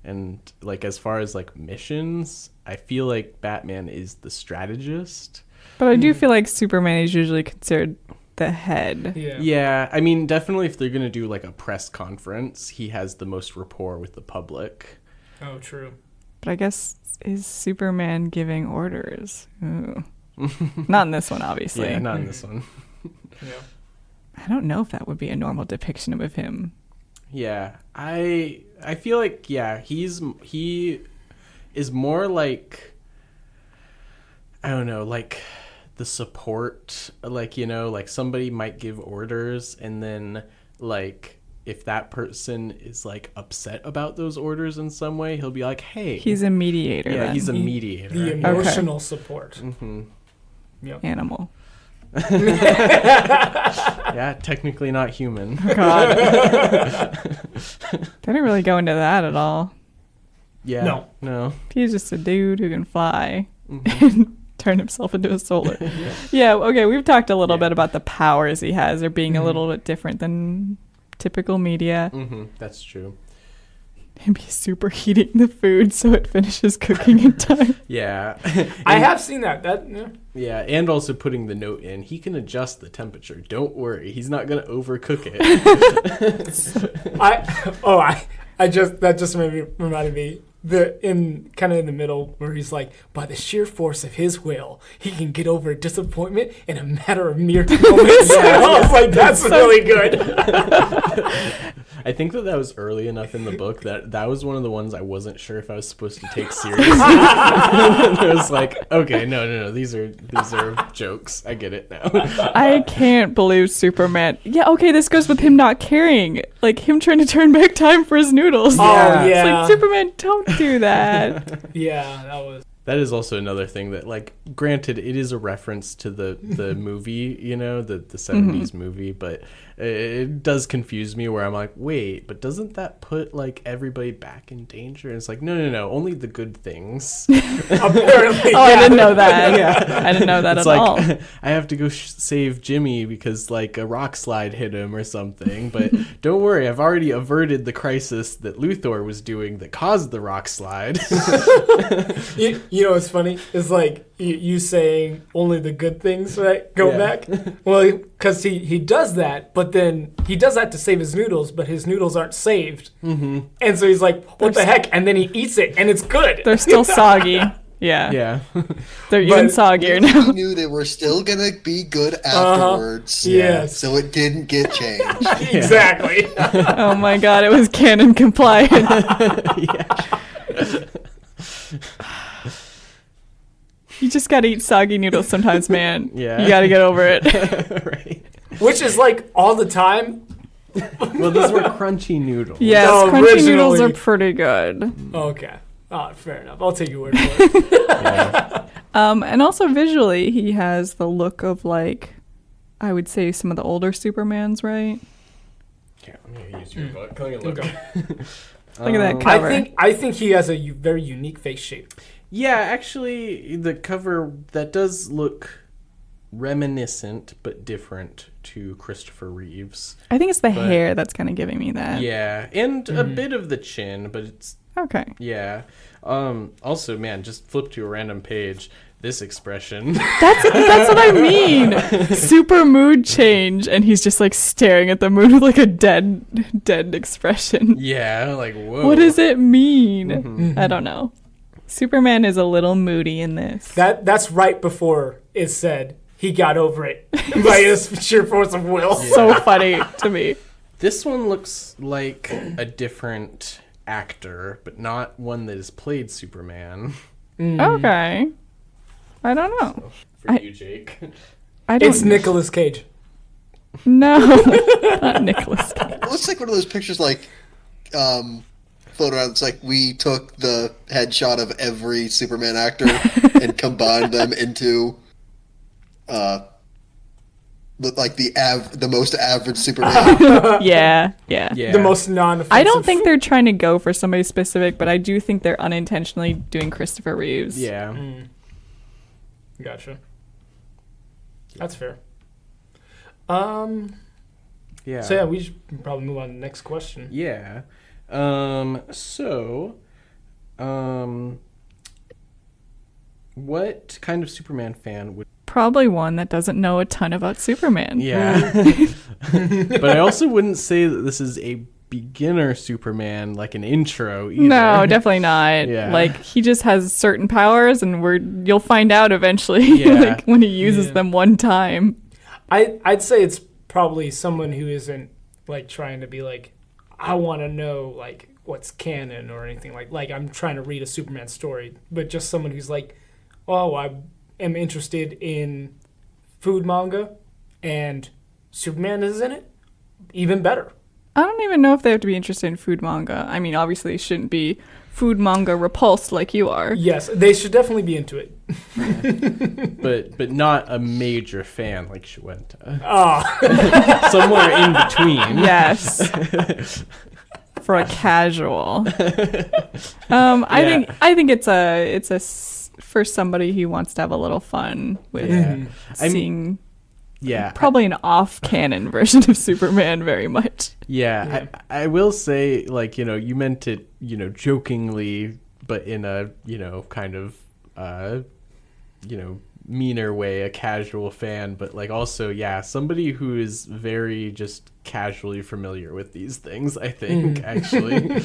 And like as far as like missions, I feel like Batman is the strategist. But I do feel like Superman is usually considered the head. Yeah, I mean, definitely if they're going to do like a press conference, he has the most rapport with the public. Oh, true. But I guess is Superman giving orders? Ooh. Not in this one, obviously. Yeah, not in this one. Yeah. I don't know if that would be a normal depiction of him. Yeah, I feel like he is more like, I don't know, like the support, like like somebody might give orders, and then like if that person is like upset about those orders in some way, he'll be like, hey, He's a mediator. yeah, then. he's a mediator. The emotional support. Yep. Animal. Yeah, technically not human. God. They didn't really go into that at all. Yeah, no. He's just a dude who can fly and turn himself into a solar. Yeah, okay, we've talked a little bit about the powers he has. They're being a little bit different than typical media. That's true. maybe superheating the food so it finishes cooking in time. Yeah. I have seen that. Yeah, and also putting the note in, he can adjust the temperature. Don't worry, he's not gonna overcook it. That just reminded me in the middle where he's like, by the sheer force of his will, he can get over disappointment in a matter of mere moments. I was like, that's really good. I think that was early enough in the book that was one of the ones I wasn't sure if I was supposed to take seriously. I was like, okay, no, these are jokes. I get it now. I can't believe Superman. Yeah, okay, this goes with him not caring, like him trying to turn back time for his noodles. Oh, yeah. It's like, Superman, don't do that. Yeah, that is also another thing that, like, granted, it is a reference to the movie, the 70s movie, but it does confuse me where I'm like, wait, but doesn't that put, like, everybody back in danger? And it's like, no, only the good things. apparently. I didn't know that. Yeah. I didn't know that it's at like, all. I have to go save Jimmy because, like, a rock slide hit him or something, but don't worry, I've already averted the crisis that Luthor was doing that caused the rock slide. You know what's funny? It's like you saying only the good things, right? Go back. Well, because he does that, but then he does that to save his noodles, but his noodles aren't saved. Mm-hmm. And so he's like, what the heck? And then he eats it, and it's good. They're still soggy. Yeah. They're even soggier now. He knew they were still going to be good afterwards. Yes. So it didn't get changed. Exactly. Oh my god, it was canon compliant. You just gotta eat soggy noodles sometimes, man. Yeah. You gotta get over it. Right. Which is like all the time. Well, those were crunchy noodles. Yes, crunchy noodles are pretty good. Okay. Fair enough. I'll take your word for it. Yeah. And also visually, he has the look of, like, I would say some of the older Supermans, right? Yeah, let me use your book. Let me look. Look at that cover. I think he has a very unique face shape. Yeah, actually, the cover, that does look reminiscent but different to Christopher Reeves. I think it's the hair that's kind of giving me that. Yeah, and a bit of the chin, but it's... Okay. Yeah. Also, man, just flip to a random page. This expression. That's what I mean. Super mood change, and he's just like staring at the moon with like a dead expression. Yeah, like, whoa. What does it mean? Mm-hmm. I don't know. Superman is a little moody in this. That's right before it said he got over it by his sheer force of will. Yeah. So funny to me. This one looks like a different actor, but not one that has played Superman. Okay. I don't know. So, for you, Jake. It's Nicolas Cage. No, not Nicolas Cage. It looks like one of those pictures, like, photo. It's like we took the headshot of every Superman actor and combined them into, the most average Superman. Yeah. The most non-offensive. I don't think they're trying to go for somebody specific, but I do think they're unintentionally doing Christopher Reeves. Yeah. Gotcha. That's fair. Yeah. So yeah, we should probably move on to the next question. Yeah. What kind of Superman fan would... Probably one that doesn't know a ton about Superman. Yeah. But I also wouldn't say that this is a beginner Superman, like an intro either. No, definitely not. Yeah. Like, he just has certain powers, and you'll find out eventually, Yeah. like, when he uses them one time. I'd say it's probably someone who isn't, like, trying to be like, I want to know, like, what's canon or anything. Like I'm trying to read a Superman story, but just someone who's like, oh, I am interested in food manga, and Superman is in it. Even better. I don't even know if they have to be interested in food manga. I mean, obviously, it shouldn't be food manga repulsed like you are. Yes, they should definitely be into it. But not a major fan like Shuenta. Oh. Somewhere in between. Yes. For a casual. I think it's for somebody who wants to have a little fun with seeing Yeah. Probably an off-canon version of Superman very much. Yeah. I will say, like, you know, you meant it, you know, jokingly, but in a, you know, kind of, you know, meaner way, a casual fan, but like also, yeah, somebody who is very just casually familiar with these things, I think, actually.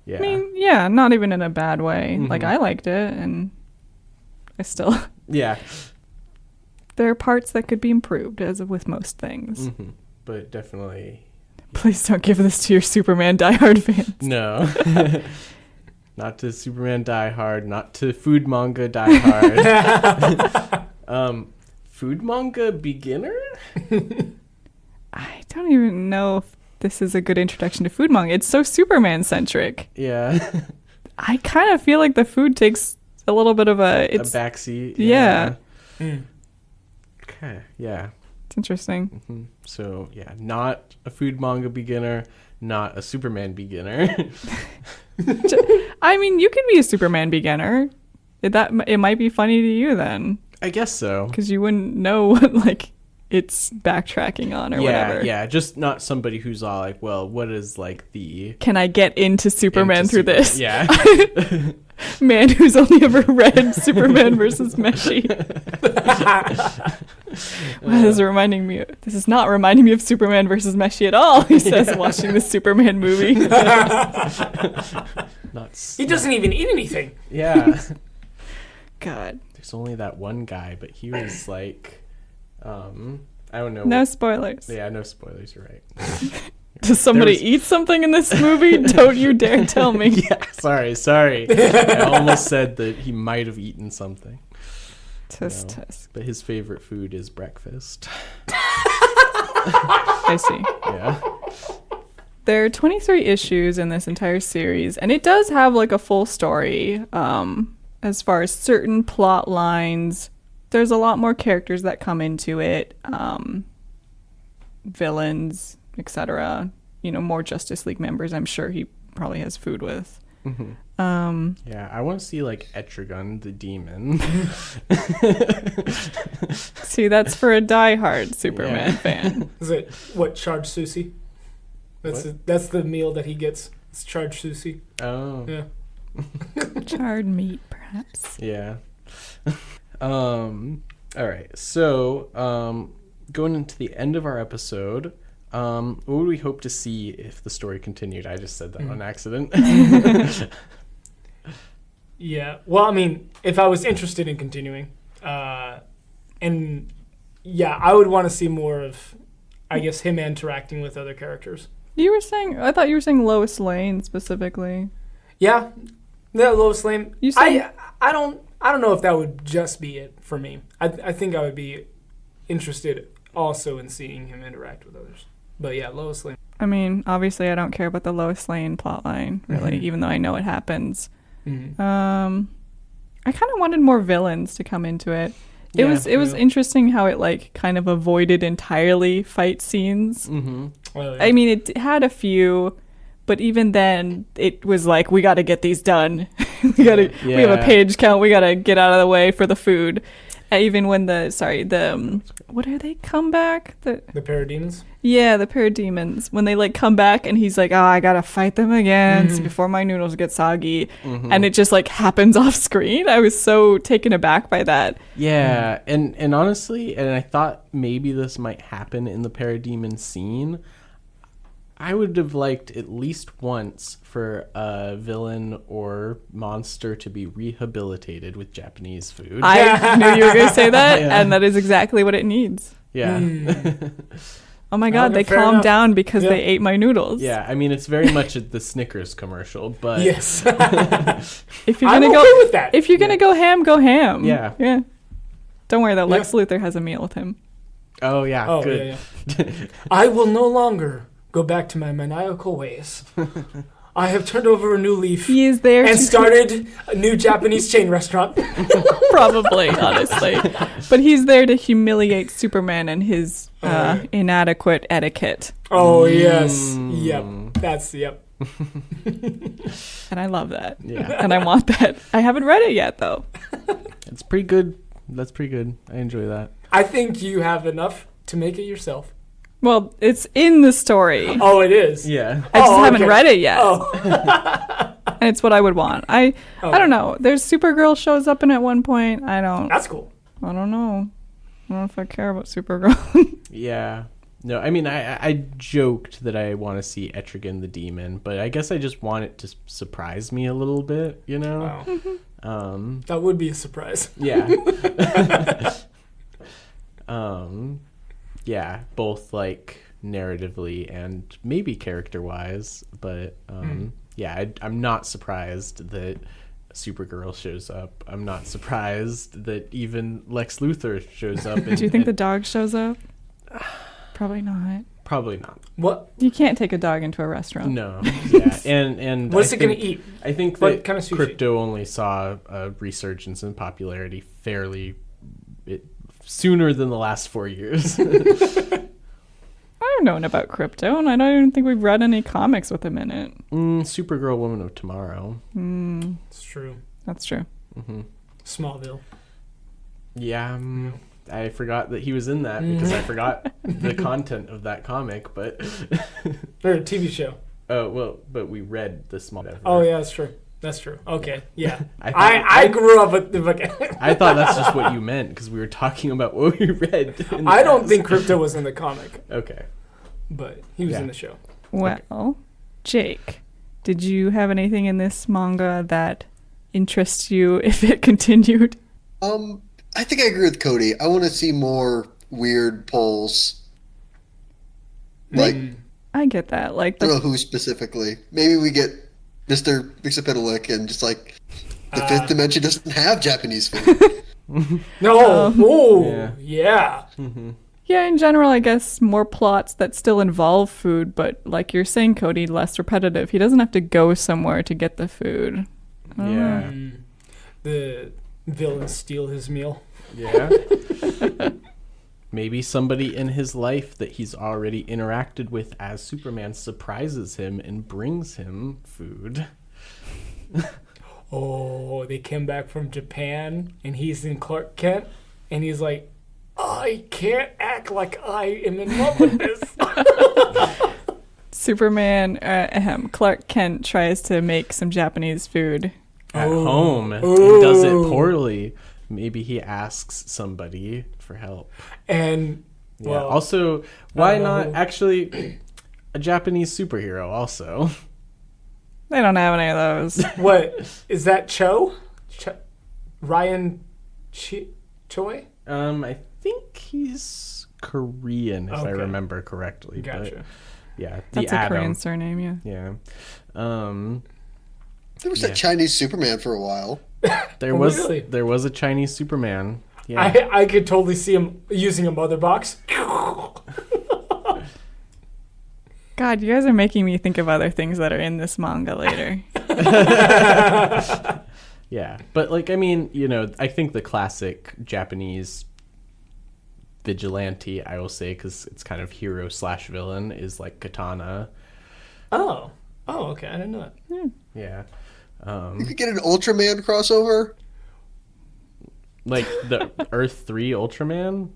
Yeah. I mean, yeah, not even in a bad way. Mhm. Like, I liked it, and I still... Yeah. There are parts that could be improved, as with most things. Mm-hmm. But definitely... Please don't give this to your Superman diehard fans. No. Not to Superman Die Hard, not to food manga Die Hard. Food manga beginner? I don't even know if this is a good introduction to food manga. It's so Superman-centric. Yeah. I kind of feel like the food takes a little bit of a... A backseat. Yeah. Okay, yeah. It's interesting. Mm-hmm. So, yeah, not a food manga beginner, not a Superman beginner. I mean, you could be a Superman beginner. It might be funny to you then. I guess so. Because you wouldn't know what, like, it's backtracking on or whatever. Yeah, just not somebody who's all like, well, what is, like, the... Can I get into Superman through this? Yeah. Man who's only ever read Superman versus Meshi. Wow, this is not reminding me of Superman versus Meshi at all, he says, watching the Superman movie. He doesn't even eat anything. Yeah. God. There's only that one guy, but he was like, I don't know. No spoilers. Yeah, no spoilers, you're right. Does somebody eat something in this movie? Don't you dare tell me. Yeah, sorry. I almost said that he might have eaten something. Tisk. But his favorite food is breakfast. I see. Yeah. There are 23 issues in this entire series, and it does have like a full story. As far as certain plot lines, there's a lot more characters that come into it, villains, etc. You know, more Justice League members. I'm sure he probably has food with. Mm-hmm. Yeah, I want to see like Etrigan the demon. See, that's for a diehard Superman fan. Is it charged sushi? That's the meal that he gets. It's charged sushi. Oh. Yeah. Charred meat, perhaps. Yeah. All right. So, going into the end of our episode, what would we hope to see if the story continued? I just said that on accident. Yeah. Well, I mean, if I was interested in continuing, and yeah, I would want to see more of, I guess, him interacting with other characters. I thought you were saying Lois Lane specifically. Yeah. Yeah, Lois Lane. You said... I don't know if that would just be it for me. I think I would be interested also in seeing him interact with others. But yeah, Lois Lane. I mean, obviously I don't care about the Lois Lane plotline, really, even though I know it happens. Mm-hmm. I kind of wanted more villains to come into it. It was interesting how it like kind of avoided entirely fight scenes. Mm-hmm. Well, yeah. I mean, it had a few, but even then it was like, we got to get these done. We have a page count. We got to get out of the way for the food. Even when what are they come back? The parademons? Yeah, the parademons. When they like come back and he's like, oh, I gotta fight them again before my noodles get soggy. Mm-hmm. And it just like happens off screen. I was so taken aback by that. Yeah, and honestly, and I thought maybe this might happen in the parademon scene. I would have liked at least once for a villain or monster to be rehabilitated with Japanese food. I knew you were going to say that, and that is exactly what it needs. Yeah. Oh my God, they calmed down because they ate my noodles. Yeah, I mean, it's very much the Snickers commercial, but... Yes. If you're gonna with that. If you're going to go ham, go ham. Yeah. Yeah. Don't worry, though. Lex Luthor has a meal with him. Oh, yeah, good. Yeah. I will no longer go back to my maniacal ways. I have turned over a new leaf. He is there and started a new Japanese chain restaurant. Probably, honestly. But he's there to humiliate Superman and his inadequate etiquette. Oh, yes. Yep. Yep. And I love that. Yeah. And I want that. I haven't read it yet, though. It's pretty good. That's pretty good. I enjoy that. I think you have enough to make it yourself. Well, it's in the story. Oh, it is? Yeah. I just haven't read it yet. Oh. And it's what I would want. I don't know. There's Supergirl shows up in at one point. That's cool. I don't know. I don't know if I care about Supergirl. Yeah. No, I mean, I joked that I want to see Etrigan the Demon, but I guess I just want it to surprise me a little bit, you know? Wow. That would be a surprise. Yeah. Yeah, both like narratively and maybe character-wise, but yeah, I'm not surprised that Supergirl shows up. I'm not surprised that even Lex Luthor shows up. Do you think the dog shows up? Probably not. Probably not. What? You can't take a dog into a restaurant. No. Yeah, and what's it going to eat? I think What that kind of sushi? Crypto only saw a resurgence in popularity sooner than the last 4 years. I've known about Crypto, and I don't even think we've read any comics with him in it. Supergirl, Woman of Tomorrow. It's true. That's true. Smallville. Yeah, I forgot that he was in that because I forgot the content of that comic, but... Or a TV show. Oh, well, but we read the Smallville. Oh, yeah, that's true. That's true. Okay, yeah. I grew up with the book. I thought that's just what you meant because we were talking about what we read. I don't think Crypto was in the comic, Okay. but he was in the show. Well, Jake, did you have anything in this manga that interests you if it continued? I think I agree with Cody. I want to see more weird polls. Like, I get that. Like I don't know who specifically. Maybe we get Mr. Mixapitalik and just like the fifth dimension doesn't have Japanese food. No. Oh, yeah. Yeah, in general, I guess more plots that still involve food, but like you're saying, Cody, less repetitive. He doesn't have to go somewhere to get the food. Yeah. The villains steal his meal. Yeah. Maybe somebody in his life that he's already interacted with as Superman surprises him and brings him food. Oh, they came back from Japan and he's in Clark Kent and he's like, I can't act like I am in love with this. Superman, Clark Kent tries to make some Japanese food at home and does it poorly. Maybe he asks somebody for help. And yeah, also, why not actually a Japanese superhero also? They don't have any of those. What is that? Ryan Choi? I think he's Korean, if I remember correctly. Gotcha. But yeah, That's a Korean surname. Yeah. Yeah. There was a Chinese Superman for a while. There was a Chinese Superman. Yeah. I could totally see him using a mother box. God, you guys are making me think of other things that are in this manga later. Yeah, but like, I mean, I think the classic Japanese vigilante, I will say, because it's kind of hero/villain, is like Katana. Oh, okay, I didn't know that. Yeah. You could get an Ultraman crossover. Like the Earth 3 Ultraman?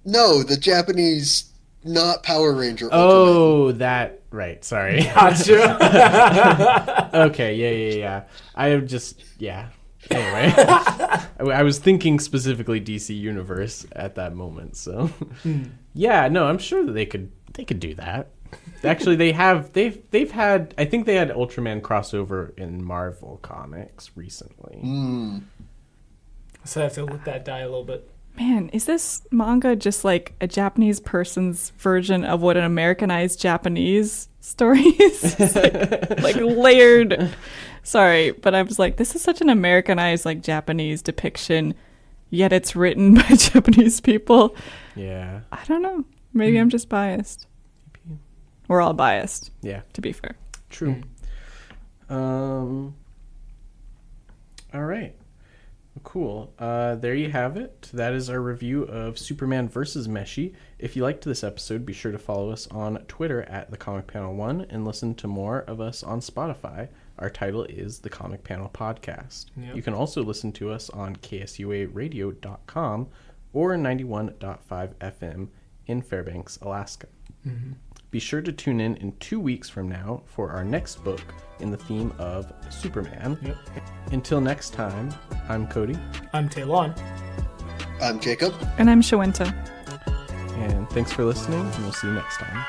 No, the Japanese, not Power Ranger Ultraman. Oh, that, right, sorry. Gotcha. Okay, yeah. I have just, Anyway, I was thinking specifically DC Universe at that moment, so. Yeah, no, I'm sure that they could do that. Actually, they've had, I think they had Ultraman crossover in Marvel Comics recently. So I have to let that die a little bit. Man, is this manga just like a Japanese person's version of what an Americanized Japanese story is? like layered. Sorry, but I was like, this is such an Americanized like Japanese depiction, yet it's written by Japanese people. Yeah. I don't know. Maybe I'm just biased. We're all biased. Yeah. To be fair. True. All right. Cool. There you have it. That is our review of Superman vs. Meshi. If you liked this episode, be sure to follow us on Twitter at The Comic Panel 1 and listen to more of us on Spotify. Our title is The Comic Panel Podcast. Yep. You can also listen to us on ksuaradio.com or 91.5 FM in Fairbanks, Alaska. Be sure to tune in 2 weeks from now for our next book in the theme of Superman. Yep. Until next time, I'm Cody. I'm Talon. I'm Jacob. And I'm Shawenta. And thanks for listening, and we'll see you next time.